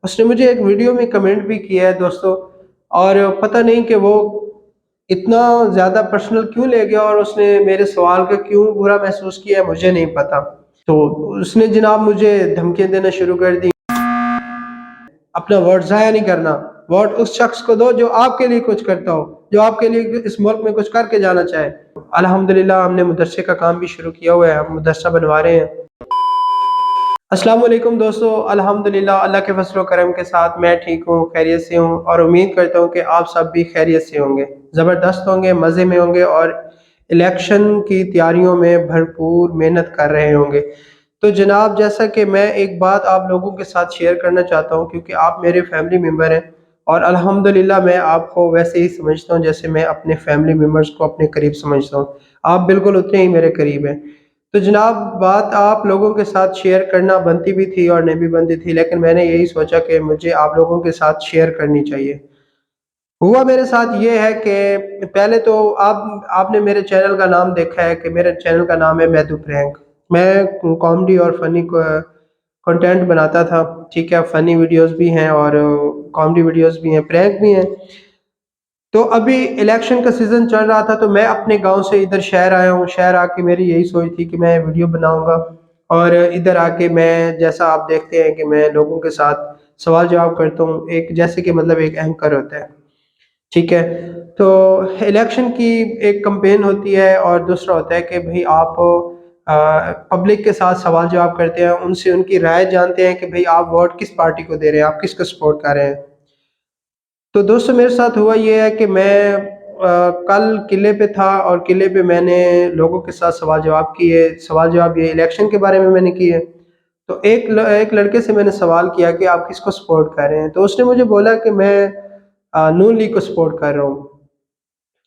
उसने मुझे एक वीडियो में कमेंट भी किया है दोस्तों, और पता नहीं कि वो इतना ज़्यादा पर्सनल क्यों ले गया और उसने मेरे सवाल का क्यों बुरा महसूस किया है, मुझे नहीं पता। तो उसने जनाब मुझे धमकियां देना शुरू कर दी, अपना वोट ज़ाया नहीं करना, वोट उस शख्स को दो जो आपके लिए कुछ करता हो, जो आपके लिए इस मुल्क में कुछ करके जाना चाहे। अल्हम्दुलिल्लाह हमने मदरसे का काम भी शुरू किया हुआ है, हम मदरसा बनवा रहे हैं। अस्सलाम वालेकुम दोस्तों, अल्हम्दुलिल्लाह अल्लाह के फजल व करम के साथ मैं ठीक हूँ, खैरियत से हूँ, और उम्मीद करता हूँ कि आप सब भी खैरियत से होंगे, ज़बरदस्त होंगे, मज़े में होंगे, और इलेक्शन की तैयारियों में भरपूर मेहनत कर रहे होंगे। तो जनाब, जैसा कि मैं एक बात आप लोगों के साथ शेयर करना चाहता हूँ, क्योंकि आप मेरे फैमिली मेम्बर हैं, और अल्हम्दुलिल्लाह मैं आपको वैसे ही समझता हूँ जैसे मैं अपने फैमिली मेम्बर्स को अपने करीब समझता हूँ। आप बिल्कुल उतने ही मेरे करीब हैं। तो जनाब, बात आप लोगों के साथ शेयर करना बनती भी थी और नहीं भी बनती थी, लेकिन मैंने यही सोचा कि मुझे आप लोगों के साथ शेयर करनी चाहिए। हुआ मेरे साथ ये है कि पहले तो आपने मेरे चैनल का नाम देखा है कि मेरे चैनल का नाम है मैथ्यू प्रैंक। मैं कॉमेडी और फनी कंटेंट बनाता था, ठीक है, फनी वीडियोस भी हैं और कॉमेडी वीडियोस भी हैं, प्रैंक भी हैं। तो अभी इलेक्शन का सीजन चल रहा था, तो मैं अपने गांव से इधर शहर आया हूँ। शहर आके मेरी यही सोच थी कि मैं वीडियो बनाऊंगा, और इधर आके मैं, जैसा आप देखते हैं कि मैं लोगों के साथ सवाल जवाब करता हूँ, एक जैसे कि मतलब एक एंकर होता है, ठीक है। तो इलेक्शन की एक कंपेन होती है, और दूसरा होता है कि भाई आप पब्लिक के साथ सवाल जवाब करते हैं, उनसे उनकी राय जानते हैं कि भाई आप वोट किस पार्टी को दे रहे हैं, आप किसको सपोर्ट कर रहे हैं। तो दोस्तों, मेरे साथ हुआ ये है कि मैं कल किले पे था, और किले पे मैंने लोगों के साथ सवाल जवाब किए। सवाल जवाब ये इलेक्शन के बारे में मैंने किए। तो एक लड़के से मैंने सवाल किया कि आप किसको सपोर्ट कर रहे हैं, तो उसने मुझे बोला कि मैं नून लीग को सपोर्ट कर रहा हूँ।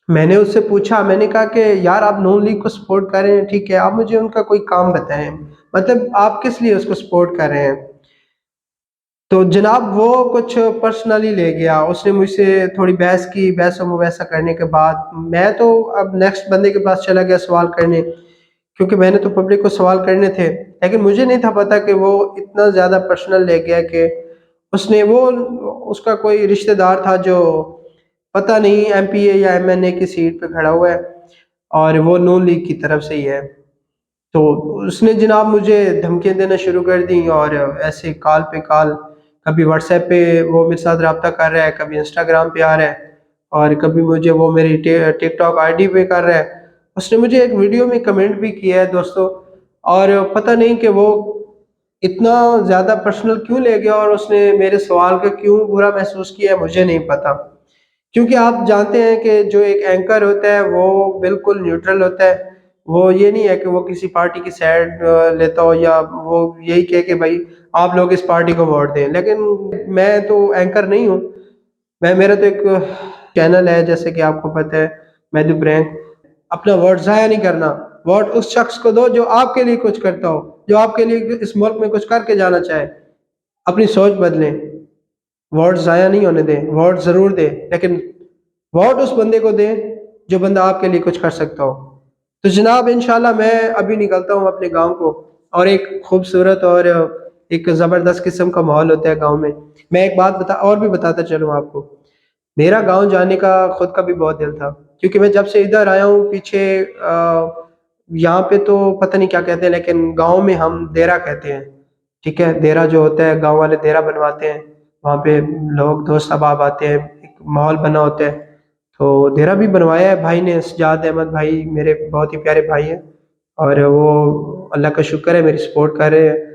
मैंने उससे पूछा, मैंने कहा कि यार, आप नून लीग को सपोर्ट कर रहे हैं, ठीक है, आप मुझे उनका कोई काम बताएं, मतलब आप किस लिए उसको सपोर्ट कर रहे हैं। तो जनाब वो कुछ पर्सनली ले गया, उसने मुझसे थोड़ी बहस की। बहस मुबैसा करने के बाद मैं तो अब नेक्स्ट बंदे के पास चला गया सवाल करने, क्योंकि मैंने तो पब्लिक को सवाल करने थे, लेकिन मुझे नहीं था पता कि वो इतना ज़्यादा पर्सनल ले गया कि उसका कोई रिश्तेदार था जो पता नहीं एमपीए या एमएनए की सीट पे खड़ा हुआ है, और वो नून लीग की तरफ से ही है। तो उसने जनाब मुझे धमकियां देना शुरू कर दी, और ऐसे कॉल पे कॉल, कभी व्हाट्सएप पे वो मेरे साथ रब्ता कर रहा है, कभी इंस्टाग्राम पे आ रहा है, और कभी मुझे वो मेरी टिकटॉक आईडी पे कर रहा है। उसने मुझे एक वीडियो में कमेंट भी किया है दोस्तों, और पता नहीं कि वो इतना ज़्यादा पर्सनल क्यों ले गया और उसने मेरे सवाल का क्यों बुरा महसूस किया है, मुझे नहीं पता। क्योंकि आप जानते हैं कि जो एक एंकर होता है वो बिल्कुल न्यूट्रल होता है। वो ये नहीं है कि वो किसी पार्टी की साइड लेता हो, या वो यही कहे कि भाई आप लोग इस पार्टी को वोट दें। लेकिन मैं तो एंकर नहीं हूँ, मेरा तो एक चैनल है, जैसे कि आपको पता है, मैथ्यू प्रैंक। अपना वोट ज़ाया नहीं करना, वोट उस शख्स को दो जो आपके लिए कुछ करता हो, जो आपके लिए इस मुल्क में कुछ करके जाना चाहे। अपनी सोच बदलें, वोट ज़ाया नहीं होने दें, वोट ज़रूर दें, लेकिन वोट उस बंदे को दें जो बंदा आपके लिए कुछ कर सकता हो। तो जनाब, इंशाल्लाह मैं अभी निकलता हूँ अपने गांव को, और एक खूबसूरत और एक ज़बरदस्त किस्म का माहौल होता है गांव में। मैं एक बात और भी बताता चलूँ आपको। मेरा गांव जाने का खुद का भी बहुत दिल था, क्योंकि मैं जब से इधर आया हूँ पीछे, यहाँ पे तो पता नहीं क्या कहते हैं, लेकिन गांव में हम देरा कहते हैं, ठीक है। देरा जो होता है, गांव वाले देरा बनवाते हैं, वहाँ पे लोग दोस्त अहबाब आते हैं, एक माहौल बना होता है। तो देरा भी बनवाया है भाई ने, सजाद अहमद भाई मेरे बहुत ही प्यारे भाई हैं, और वो अल्लाह का शुक्र है मेरी सपोर्ट कर रहे हैं।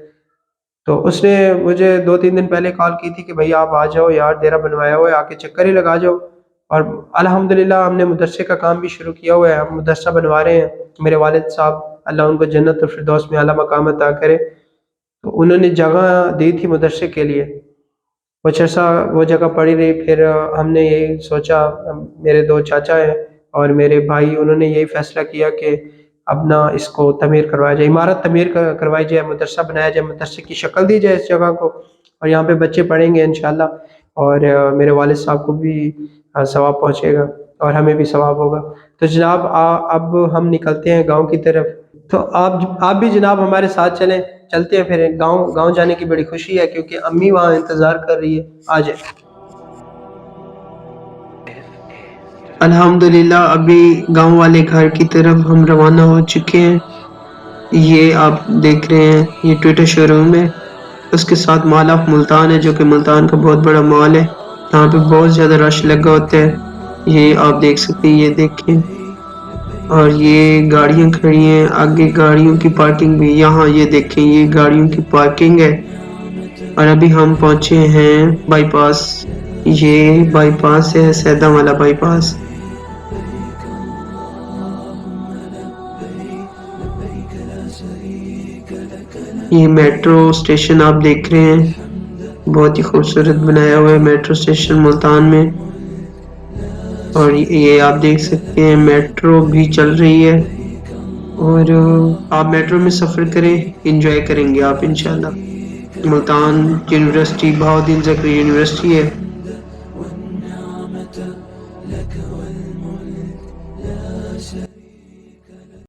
तो उसने मुझे 2-3 दिन पहले कॉल की थी कि भाई आप आ जाओ यार, डेरा बनवाया हुआ है, आके चक्कर ही लगा जाओ। और अल्हम्दुलिल्लाह हमने मदरसे का काम भी शुरू किया हुआ है, हम मदरसा बनवा रहे हैं। मेरे वालिद साहब, अल्लाह उनको जन्नत और फिरदौस में आला मकाम अता करे, तो उन्होंने जगह दी थी मदरसे के लिए। कुछ अर्सा वो जगह पड़ी रही, फिर हमने यही सोचा, मेरे 2 चाचा हैं और मेरे भाई, उन्होंने यही फैसला किया कि अब ना इसको तमीर करवाया जाए, इमारत तमीर करवाई जाए, मदरसा बनाया जाए, मदरसे की शक्ल दी जाए इस जगह को, और यहाँ पे बच्चे पढ़ेंगे इंशाल्लाह। और मेरे वालिद साहब को भी सवाब पहुँचेगा, और हमें भी सवाब होगा। तो जनाब, अब हम निकलते हैं गाँव की तरफ। तो आप भी जनाब हमारे साथ चलें, چلتے ہیں پھر گاؤں جانے کی بڑی خوشی ہے کیونکہ امی وہاں انتظار کر رہی ہے. آ جائیں. الحمدللہ ابھی گاؤں والے گھر کی طرف ہم روانہ ہو چکے ہیں. یہ آپ دیکھ رہے ہیں یہ ٹویٹا شو روم ہے, اس کے ساتھ مال آف ملتان ہے جو کہ ملتان کا بہت بڑا مال ہے. یہاں پہ بہت زیادہ رش لگا ہوتا ہے. یہ آپ دیکھ سکتے ہیں, یہ دیکھیں. اور یہ گاڑیاں کھڑی ہیں, آگے گاڑیوں کی پارکنگ بھی. یہاں یہ دیکھیں یہ گاڑیوں کی پارکنگ ہے. اور ابھی ہم پہنچے ہیں بائی پاس. یہ بائی پاس ہے, سیدہ والا بائی پاس. یہ میٹرو اسٹیشن آپ دیکھ رہے ہیں, بہت ہی خوبصورت بنایا ہوا ہے میٹرو اسٹیشن ملتان میں. اور یہ آپ دیکھ سکتے ہیں میٹرو بھی چل رہی ہے. اور آپ میٹرو میں سفر کریں, انجوائے کریں گے آپ انشاءاللہ. ملتان یونیورسٹی بہاؤالدین زکری یونیورسٹی ہے.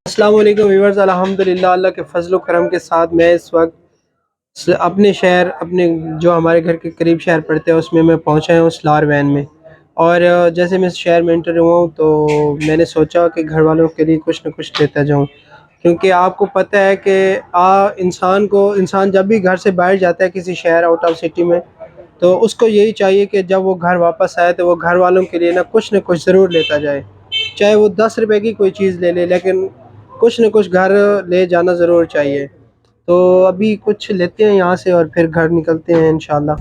السلام علیکم ویورز. الحمدللہ اللہ کے فضل و کرم کے ساتھ میں اس وقت اپنے شہر, اپنے جو ہمارے گھر کے قریب شہر پڑتے ہیں اس میں پہنچا ہوں سلار وین میں. اور جیسے میں اس شہر میں انٹر ہوا ہوں تو میں نے سوچا کہ گھر والوں کے لیے کچھ نہ کچھ لیتا جاؤں, کیونکہ آپ کو پتہ ہے کہ انسان جب بھی گھر سے باہر جاتا ہے کسی شہر آؤٹ آف سٹی میں, تو اس کو یہی چاہیے کہ جب وہ گھر واپس آئے تو وہ گھر والوں کے لیے کچھ نہ کچھ ضرور لیتا جائے. چاہے وہ 10 روپے کی کوئی چیز لے لے, لیکن کچھ نہ کچھ گھر لے جانا ضرور چاہیے. تو ابھی کچھ لیتے ہیں یہاں سے اور پھر گھر نکلتے ہیں انشاءاللہ.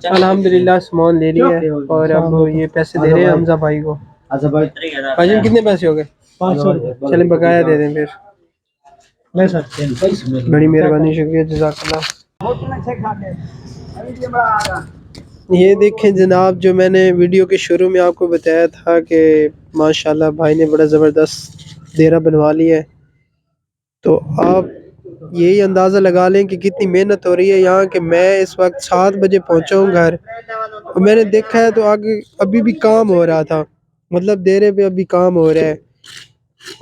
الحمدللہ سامان لے لیا ہے اور اب یہ پیسے دے رہے ہیں حمزہ بھائی کو. بھائی جان کتنے پیسے ہو گئے؟ 500. چلیں بقایا دے دیں پھر. بڑی مہربانی, شکریہ, جزاک اللہ. یہ دیکھیں جناب, جو میں نے ویڈیو کے شروع میں آپ کو بتایا تھا کہ ماشاءاللہ بھائی نے بڑا زبردست دیرہ بنوا لیا ہے. تو آپ یہی اندازہ لگا لیں کہ کتنی محنت ہو رہی ہے یہاں. کہ میں اس وقت 7 بجے پہنچا ہوں گھر, اور میں نے دیکھا ہے تو آگے ابھی بھی کام ہو رہا تھا, مطلب دیرے پہ ابھی کام ہو رہا ہے.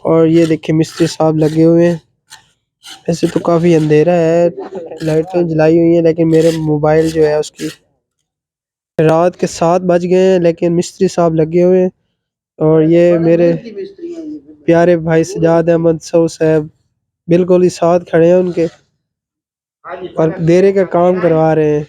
اور یہ دیکھیں مستری صاحب لگے ہوئے ہیں. ایسے تو کافی اندھیرا ہے, لائٹیں جلائی ہوئی ہیں, لیکن میرے موبائل جو ہے اس کی رات کے 7 بج گئے ہیں لیکن مستری صاحب لگے ہوئے ہیں. اور یہ میرے پیارے بھائی سجاد احمد سو صاحب بالکل ہی ساتھ کھڑے ہیں ان کے, اور دیرے کا کام کروا رہے ہیں.